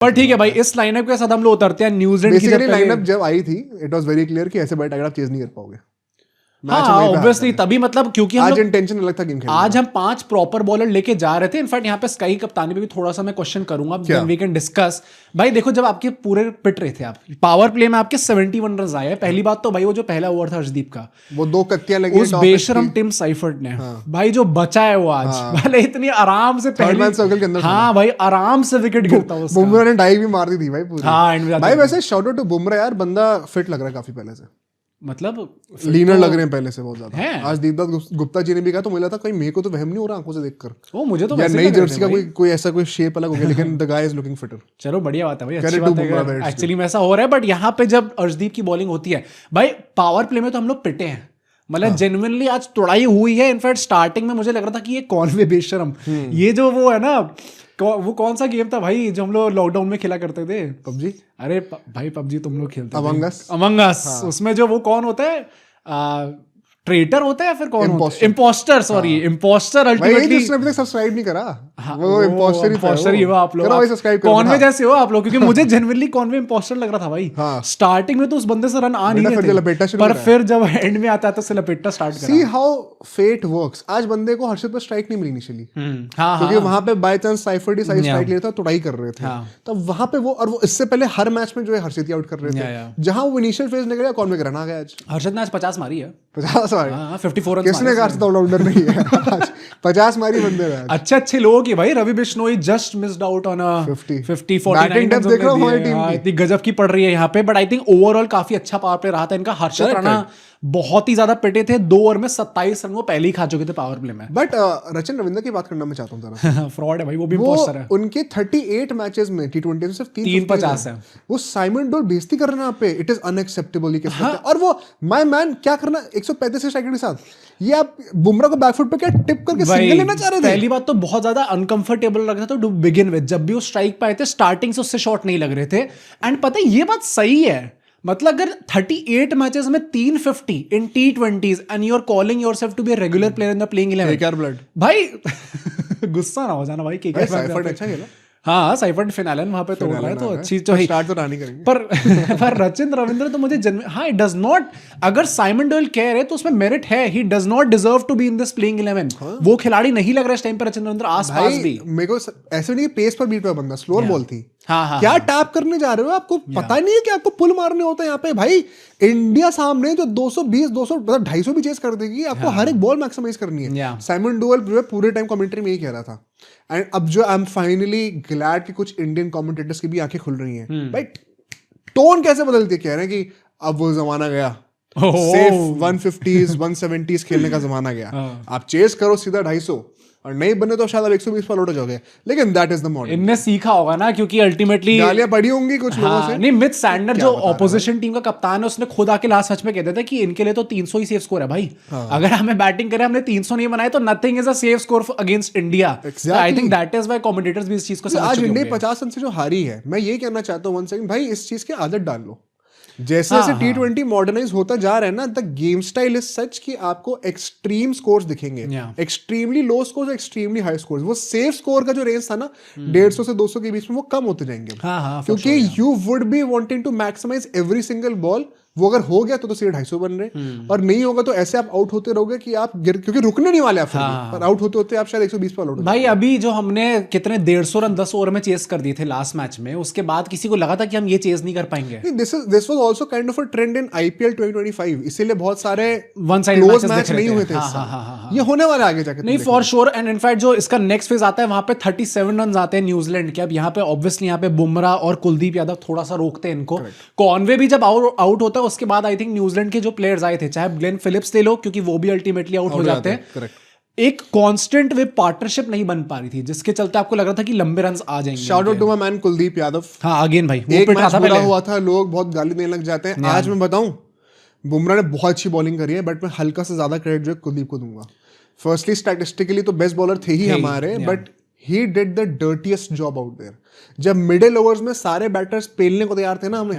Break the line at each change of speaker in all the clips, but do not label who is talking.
पर ठीक है भाई, इस लाइनअप के साथ हम लोग उतरते हैं न्यूजीलैंड की। जब
लाइनअप जब आई थी इट वाज वेरी क्लियर कि ऐसे बैट अगर आप चेज नहीं कर पाओगे।
हाँ ऑब्वियसली, तभी मतलब क्योंकि
आज इंटेंशन अलग था गेम खेलने
आज हम 5 प्रॉपर बॉलर लेके जा रहे थे। इनफैक्ट यहाँ पे स्काई कप्तानी पे भी थोड़ा सा मैं क्वेश्चन करूंगा, देन वी कैन डिस्कस। भाई देखो, जब आपके पूरे पिट रहे थे आप, पावर प्ले में आपके 71 रन आए। पहली बात तो भाई वो जो पहला ओवर था अर्शदीप का,
वो 2 कत्तियां लगी
उस बेशरम टिम साइफर्ट ने भाई जो बचा है वो आज भले इतनी आराम से पहले, हाँ भाई आराम से विकेट गिरता है।
बुमराह ने डाई भी मार दी थी भाई पूरी।
हाँ
भाई वैसे शाउट आउट टू बुमराह यार, बंदा फिट लग रहा है काफी पहले से,
मतलब
लीनर लग रहे हैं पहले से बहुत ज्यादा। आज दीपक गुप्ता जी ने भी कहा तो मुझे लगा था कहीं मेरे को तो वहम नहीं हो रहा आंखों से देखकर,
ओ मुझे तो
वैसे नई जर्सी का कोई ऐसा कोई शेप अलग हो गया, लेकिन the guy is looking fitter.
चलो बढ़िया बात है भाई, अच्छी बात है एक्चुअली में ऐसा हो रहा है। बट यहाँ पे जब अर्शदीप की बॉलिंग होती है भाई, पावर प्ले में तो हम लोग पिटे हैं, मतलब जेन्युइनली आज तोड़ाई हुई है। इनफैक्ट स्टार्टिंग में मुझे लग रहा था कि ये कॉनवे बेशरम, ये जो वो है ना, वो कौन सा गेम था भाई जो हम लोग लॉकडाउन में खेला करते थे?
पबजी।
अरे भाई पबजी तुम लोग खेलते थे,
अमंग अस।
उसमें जो वो कौन होता है, ट्रेटर होता है या फिर कौन होता है? Impostor, sorry impostor. अल्टीमेटली
जिसने अभी तक सब्सक्राइब नहीं करा,
वो इम्पोस्टर ही हो आप लोग, कॉनवे जैसे हो आप लोग, क्योंकि मुझे जनरली कॉनवे इम्पोस्टर लग रहा था भाई। स्टार्टिंग में तो उस बंदे से रन आ नहीं रहे थे, पर फिर जब एंड में आता है तो लपेटना स्टार्ट करा।
See how fate works. आज बंदे को हर्षित पर स्ट्राइक नहीं मिली इनिशियली, क्योंकि वहां पे बाय चांस साइफर्ट ही सही स्ट्राइक लेता, तोड़ाई कर रहे थे, तब वहां पे वो, और वो इससे पहले हर मैच में जो है हर्षित ही आउट कर रहे थे। जहां वो इनिशियल फेज निकला, कॉनवे का रन आ गया। आज हर्षित
ने आज 50 मारी है,
50 मारी,
54 रन।
किसने कहा था ऑलराउंडर नहीं है? 50 मारी बंदे में।
अच्छे लोगों की भाई, Ravi Bishnoi just missed out on 50 49 run देख रहा हूं हमारी टीम, इतनी गजब की पड़ रही है यहाँ पे। बट आई थिंक ओवरऑल काफी अच्छा पावर प्ले रहा था इनका। हर्षित राणा बहुत ही ज्यादा पिटे थे, 2 ओवर में 27 रन वो पहले ही खा चुके थे पावर प्ले में।
बट रचिन रविंद्र की बात करना मैं चाहता हूँ जरा।
फ्रॉड है भाई, वो भी इम्पोस्टर है।
उनके 38 मैचेस में T20 में सिर्फ
350 है।
वो साइमन डोल बेइज्जती कर रहे हैं पे, इट इज अनएक्सेप्टेबल। और वो माय मैन क्या करना 135 के स्ट्राइक के साथ, ये आप बुमराह को बैकफुट पे क्या टिप करके सिंगल लेना चाह रहे थे?
पहली बात तो बहुत ज्यादा अनकंफर्टेबल लग रहा था टू बिगिन विद। जब भी वो स्ट्राइक पे आए थे स्टार्टिंग से उससे शॉट नहीं लग रहे थे। एंड पता है ये बात सही है, मतलब अगर 38 मैचेस में 350 in T20s and you are calling yourself to be a regular player in the playing 11,
KKR blood
भाई गुस्सा ना हो जाना भाई।
केकेआर अच्छा खेला।
हाँ साइफर्ट फिनालन वहां पे तोड़ रहा है, तो अच्छी तो
स्टार्ट तो रानी करेंगे।
पर रचिन रविंद्र तो मुझे हाँ, इट डज नॉट, अगर साइमन डोयल कह रहे तो उसमें मेरिट है। He does not deserve to be in this playing 11। वो खिलाड़ी नहीं लग रहा है इस टाइम पर रचिन रविंद्र आसपास भी।
मेरे को ऐसे नहीं, पेस पर बीट हुआ बंदा, स्लोअर बॉल थी।
क्या
टैप करने जा रहे हो? आपको पता नहीं है कि आपको पुल मारने होता है यहाँ पे? भाई इंडिया सामने जो 220 200 मतलब 250 भी चेस कर देगी, आपको हर एक बॉल मैक्सिमाइज करनी है। साइमन डोयल पूरे टाइम कमेंट्री में यही कह रहा था। एंड अब जो आई एम फाइनली ग्लैड कि कुछ इंडियन कमेंटेटर्स की भी आंखें खुल रही हैं। भाई टोन कैसे बदलती है, कह रहे हैं कि अब वो जमाना गया, सिर्फ 150s 170s खेलने का जमाना गया। आप चेस करो सीधा 250, और नहीं बने तो शायद 120 पर लौट हो जाओगे, लेकिन दैट इज द मॉडल।
इनने सीखा होगा ना, क्योंकि अल्टीमेटली
गालियां पड़ी होंगी कुछ लोगों से।
नहीं, मिथ सैंडर जो ऑपोजिशन टीम का कप्तान है, उसने खुद आके लास्ट मैच में कहते थे कि इनके लिए तो 300 ही सेफ स्कोर है भाई। अगर हमें बैटिंग करें, हमने 300 नहीं बनाए, तो nothing is a safe score against India. I think that is why commentators भी इस चीज को समझ चुके हैं।
आज इंडिया 50 रन से जो हारी है, मैं ये कहना चाहता हूं 1 सेकंड भाई, इस चीज की आदत डाल लो। जैसे जैसे T20 मॉडर्नाइज होता जा रहा है ना, the game style is such कि आपको एक्सट्रीम स्कोर्स दिखेंगे, extremely low scores, extremely high scores. वो सेफ स्कोर का जो रेंज था ना 150 से 200 के बीच में, वो कम होते जाएंगे, क्योंकि you would be wanting to maximise every single ball. वो अगर हो गया तो सीधे 250 बन रहे, और नहीं होगा तो ऐसे आप आउट होते रहोगे कि आप क्योंकि रुकने नहीं वाले आप, पर आउट होते होते आप शायद 120 पर आउट हो
भाई। अभी जो हमने कितने 150 रन 10 ओवर में चेस कर दिए थे लास्ट मैच में, उसके बाद किसी को लगा था कि हम ये चेस नहीं कर पाएंगे।
This was also kind of a trend in IPL 2025, इसीलिए बहुत सारे
वन साइड
मैच नहीं हुए थे। ये होने वाला आगे जाके,
नहीं फॉर श्योर। एंड इनफैक्ट जो इसका नेक्स्ट फेज आता है, वहां पे 37 रन आते हैं न्यूजीलैंड के। अब यहाँ पे ऑब्वियसली यहाँ पे बुमराह और कुलदीप यादव थोड़ा सा रोकते हैं इनको। कॉनवे भी जब आउट होता है, उसके बाद आई थिंक न्यूजीलैंड के जो प्लेयर्स आए थे, चाहे ग्लेन फिलिप्स ले लो, क्योंकि वो भी अल्टीमेटली आउट हो जाते हैं, एक कांस्टेंट वे पार्टनरशिप नहीं बन पा रही थी, जिसके चलते आपको लग रहा था कि लंबे रन आ जाएंगे।
Shout out to my man Kuldeep Yadav.
हाँ अगेन भाई, वो
एक मैच बुरा हुआ था, लोग बहुत गाली देने लग जाते हैं। आज मैं बताऊं, बुमराह ने बहुत अच्छी बॉलिंग करी है, बट मैं हल्का से ज्यादा क्रेडिट जो कुलदीप को दूंगा। फर्स्टली स्टैटिस्टिकली तो बेस्ट बॉलर थे ही हमारे, but he did the dirtiest job out there. जब मिडिल ओवर्स में सारे बैटर्स पेलने को तैयार थे ना, हमने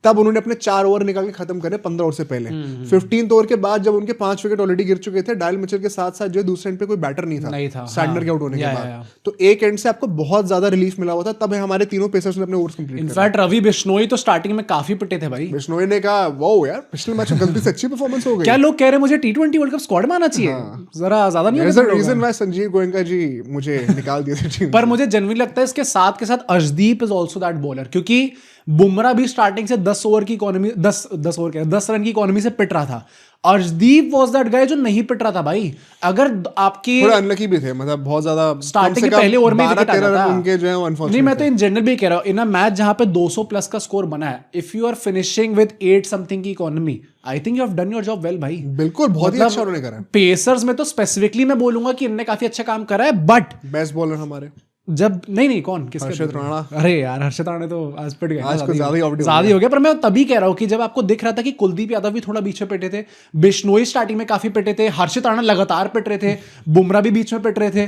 तब उन्होंने अपने 4 ओवर निकाल के खत्म करे 15 ओवर से पहले। 15th ओवर के बाद जब उनके 5 विकेट ऑलरेडी गिर चुके थे, डायल मिचेल के साथ साथ जो दूसरे एंड पे कोई बैटर नहीं था सैंडनर के आउट होने के बाद, तो एक एंड से आपको बहुत ज्यादा रिलीफ मिला हुआ था। तब हमारे तीनों पेसर्स ने अपने ओवर्स कंप्लीट किए।
इनफैक्ट रवि बिश्नोई तो स्टार्टिंग में काफी पिटे थे भाई।
बिश्नोई ने कहा वाओ यार, पिछले मैच में गलती से अच्छी परफॉर्मेंस हो गई।
क्या लोग कह रहे हैं मुझे T20 वर्ल्ड कप स्क्वाड में आना चाहिए, जरा ज्यादा नहीं
होगा? रीजन व्हाई संजीव गोयनका जी मुझे निकाल दिए थे टीम।
पर मुझे जनरली लगता है इसके साथ के साथ Arshdeep is also that bowler, क्योंकि बुमराह भी स्टार्टिंग से 10 ओवर की इकोनॉमी 10 रन की इकोनॉमी से पिट रहा था। अर्शदीप वाज दैट गाय जो नहीं पिट रहा था भाई। अगर आपके
थोड़ा अनलकी भी थे, मतलब बहुत ज्यादा
स्टार्टिंग के पहले ओवर में विकेट आ जाता
उनके जो है अनफॉर्चुनेट।
नहीं, मैं तो इन जनरल भी कह रहा हूं, इन अ मैच जहां पे 200 प्लस का स्कोर बना है, if you are finishing with 8 something की economy, I think you have done your job well भाई।
बिल्कुल, बहुत ही अच्छा उन्होंने करा है।
पेसर्स में तो स्पेसिफिकली मैं बोलूंगा कि इनने काफी अच्छा काम करा है, बट
बेस्ट बॉलर हमारे
जब नहीं कौन किसके?
हर्षित राणा।
अरे यार हर्षित राणा तो आज पिट गए,
आज को ज्यादा
ही हो गया। पर मैं तभी कह रहा हूँ कि जब आपको दिख रहा था कि कुलदीप यादव भी थोड़ा बीच में पिटे थे, बिश्नोई स्टार्टिंग में काफी पिटे थे, हर्षित राणा लगातार पिट रहे थे, बुमराह भी बीच में पिट रहे थे,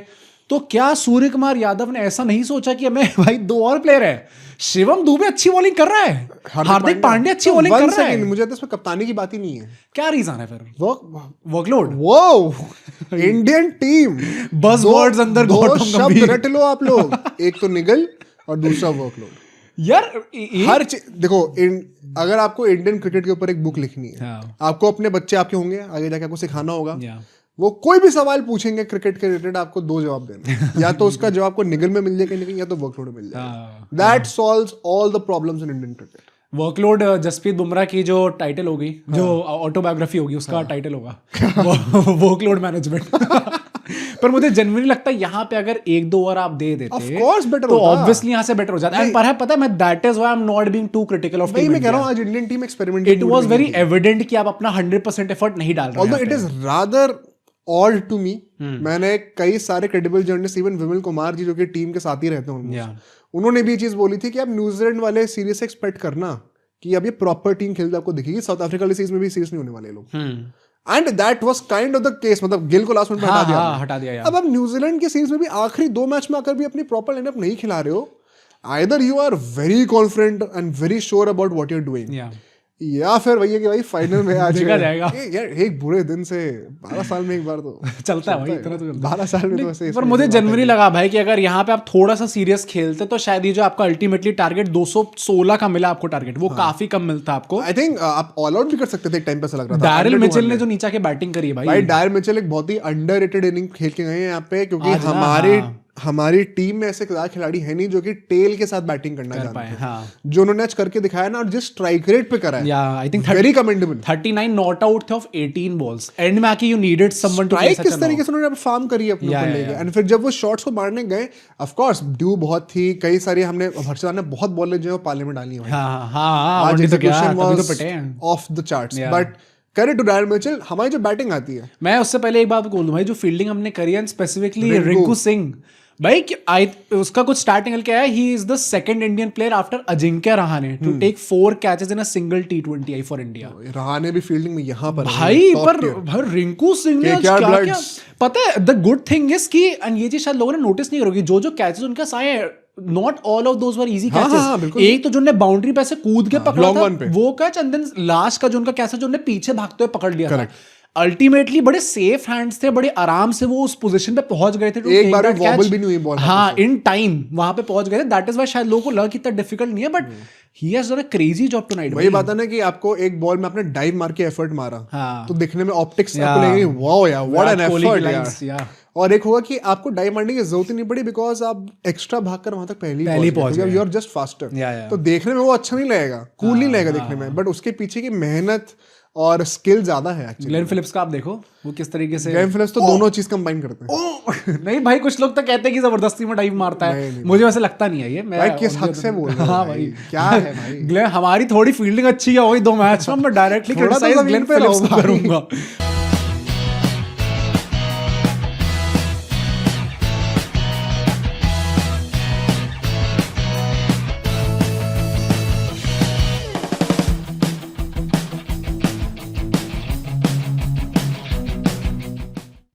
तो क्या सूर्य कुमार यादव ने ऐसा नहीं सोचा कि हमें भाई 2 और प्लेयर है, शिवम दुबे अच्छी बॉलिंग कर रहा है, हार्दिक पांड्या अच्छी बॉलिंग कर रहा है,
मुझे तो इसमें कप्तानी की बात ही नहीं है।
क्या रीजन है फिर? वर्कलोड।
वो इंडियन टीम
बज़वर्ड्स अंदर गौतम
शब्द रट लो आप लोग, एक तो निगल और दूसरा वर्कलोड।
यार
हर देखो, अगर आपको इंडियन क्रिकेट के ऊपर एक बुक लिखनी है, आपको अपने बच्चे आपके होंगे, आगे जाके आपको सिखाना होगा, वो कोई भी सवाल पूछेंगे क्रिकेट के रिलेटेड, आपको 2 जवाब देने या तो उसका जवाब को निगल में मिल जाएगा या तो वर्कलोड में मिल जाएगा। That solves all the problems in Indian cricket.
Workload Jasprit Bumrah की जो टाइटल होगी, जो ऑटोबायोग्राफी होगी, उसका टाइटल होगा वर्कलोड मैनेजमेंट। पर मुझे जनरली लगता है यहाँ पे अगर 1-2 ओवर आप दे देते तो ऑब्वियसली यहाँ से बेटर हो जाता है। पर है पता है, मैं that is why I am not being too critical of team.
मैं कह रहा हूँ आज Indian team experiment,
it was very evident कि आप अपना 100% एफर्ट नहीं डाल रहे हैं।
Although it is rather odd to me. मैंने कई सारे credible journalist, even Vimal Kumar ji जो कि टीम के साथ ही रहते हैं, उन्होंने भी ये चीज बोली थी कि आप न्यूजीलैंड वाले सीरीज से एक्सपेक्ट करना कि अब ये प्रॉपर टीम खेलते आपको दिखेगी। साउथ अफ्रीका वाली सीरीज में भी सीरीज नहीं होने वाले लोग, and that was kind of the case. मतलब गिल को लास्ट मिनट में हटा दिया। अब आप न्यूजीलैंड की सीरीज में भी आखिरी 2 मैच में आकर भी अपनी प्रॉपर लाइनअप नहीं खिला रहे हो, either you are very confident and very sure about what you are doing, या फिर वही है कि भाई फाइनल में आज
देखा जाएगा।
यार एक बुरे दिन से 12 साल में एक बार तो
चलता है भाई, इतना तो
12 साल में तो ऐसे।
पर मुझे जनवरी लगा भाई कि अगर यहाँ पे आप थोड़ा सा सीरियस खेलते तो शायद ये जो आपका अल्टीमेटली टारगेट 216 का मिला आपको टारगेट, वो काफी कम मिलता आपको।
आई थिंक आप ऑल आउट भी कर सकते थे एक टाइम पे, ऐसा लग रहा था।
डैरिल मिचेल ने जो नीचे के बैटिंग करी है भाई
डैरिल मिचेल एक बहुत ही अंडररेटेड इनिंग खेल के गए हैं यहाँ पे, क्योंकि हमारी टीम में ऐसे खिलाड़ी है नहीं जो कि टेल के साथ बैटिंग करना जानते हैं। जो उन्होंने आज करके दिखाया ना, और जिस स्ट्राइक रेट पे करा है,
I think
very commendable.
39 not out थे ऑफ 18 बॉल्स, एंड में आके you needed someone to
strike किस तरीके से उन्होंने फार्म करी अपने ऊपर लेके। एंड फिर जब वो शॉट्स को मारने गए, ऑफ कोर्स ड्यू बहुत थी, कई सारी हमने हर्षित ने बहुत बॉलें जो है पाले में डाली हैं। आज execution was off the charts, but credit to Daryl Mitchell. हमारी जो बैटिंग आती है,
मैं उससे पहले एक बात बोल दूं भाई, जो फील्डिंग हमने करी है स्पेसिफिकली रिंकू सिंह भाई, उसका कुछ स्टार्ट निकल के आया, he is the second Indian player after Ajinkya Rahane to take 4 catches in a single T20 for India.
Rahane भी फील्डिंग में यहाँ पर
भाई, पर रिंकू सिंह ने क्या पता है, द गुड थिंग इज कि, एंड ये चीज शायद लोगों ने नोटिस नहीं करोगे, जो कैचेस उनके आए, not all of those were easy catches. एक तो जो ने बाउंड्री पे से कूद के पकड़ा था वो कैच, एंड देन लास्ट का जो उनका कैच है जो ने पीछे भागते हुए पकड़ लिया था। अल्टीमेटली बड़े सेफ हैंड्स थे, बड़े आराम से वो उस पोजीशन पे पहुंच गए थे।
एक बार वॉबल भी नहीं हुई बॉल,
हाँ, इन टाइम वहां पे पहुंच गए थे। दैट इज व्हाई शायद लोगों को लगा कि इतना डिफिकल्ट नहीं है, but he has done a crazy job tonight.
वही बात है ना कि आपको एक बॉल में आपने डाइव मार के एफर्ट मारा, तो दिखने में ऑप्टिक्स आपको लगेगी वाओ यार, व्हाट एन एफर्ट यार। और एक होगा कि आपको डाइव मारने की जरूरत ही नहीं पड़ी, बिकॉज आप एक्स्ट्रा भागकर वहां तक पहले पहुंच गए, यू आर जस्ट फास्टर। तो देखने में वो अच्छा नहीं लगेगा, कूल नहीं लगेगा देखने में, बट उसके पीछे की मेहनत और स्किल ज्यादा है एक्चुअली।
ग्लेन फिलिप्स का आप देखो वो किस तरीके से,
ग्लेन फिलिप्स तो दोनों चीज कंबाइन करते हैं।
नहीं भाई, कुछ लोग तो कहते हैं कि जबरदस्ती में डाइव मारता है, मुझे वैसे लगता नहीं है ये। मैं
भाई किस हक से बोल रहा हूं? हाँ भाई, क्या है भाई,
ग्लेन हमारी थोड़ी फील्डिंग अच्छी है, वही 2 मैच में मैं डायरेक्टली क्रिटिसाइज ग्लेन फिलिप्स करूंगा।